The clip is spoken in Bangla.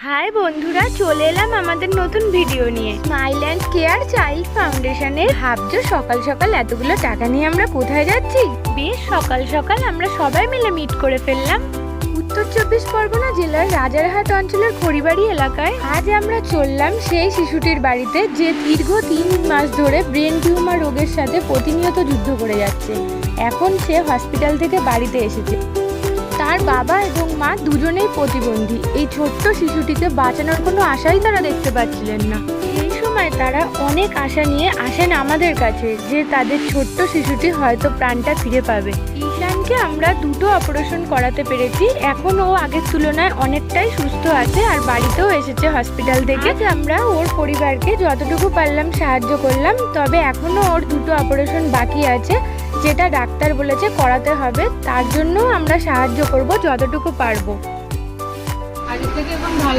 হাই বন্ধুরা, চলে এলাম আমাদের নতুন ভিডিও নিয়ে। স্মাইল অ্যান্ড কেয়ার চাইল্ড ফাউন্ডেশনের। ভাবছো সকাল সকাল এতগুলো টাকা নিয়ে আমরা কোথায় যাচ্ছি? বেশ সকাল সকাল আমরা সবাই মিলে মিট করে ফেললাম উত্তর 24 পরগনা জেলার রাজারহাট অঞ্চলের খড়িবাড়ি এলাকায়। আজ আমরা চললাম সেই শিশুটির বাড়িতে যে দীর্ঘ 3 মাস ধরে ব্রেন টিউমার রোগের সাথে প্রতিনিয়ত যুদ্ধ করে যাচ্ছে। এখন সে হসপিটাল থেকে বাড়িতে এসেছে। তার বাবা এবং মা দুজনেই প্রতিবন্ধী। এই ছোট্ট শিশুটিকে বাঁচানোর কোনো আশাই তারা দেখতে পাচ্ছিলেন না। এই সময় তারা অনেক আশা নিয়ে আসেন আমাদের কাছে যে তাদের ছোট্ট শিশুটি হয়তো প্রাণটা ফিরে পাবে। ঈশানকে আমরা 2টো অপারেশন করাতে পেরেছি। এখন ও আগের তুলনায় অনেকটাই সুস্থ আছে আর বাড়িতেও এসেছে হসপিটাল থেকে। আমরা ওর পরিবারকে যতটুকু পারলাম সাহায্য করলাম, তবে এখনও ওর 2টো অপারেশন বাকি আছে, যেটা ডাক্তার বলেছে করাতে হবে। তার জন্য আমরা সাহায্য করব যতটুকু পারবো। আগে থেকে এখন ভালো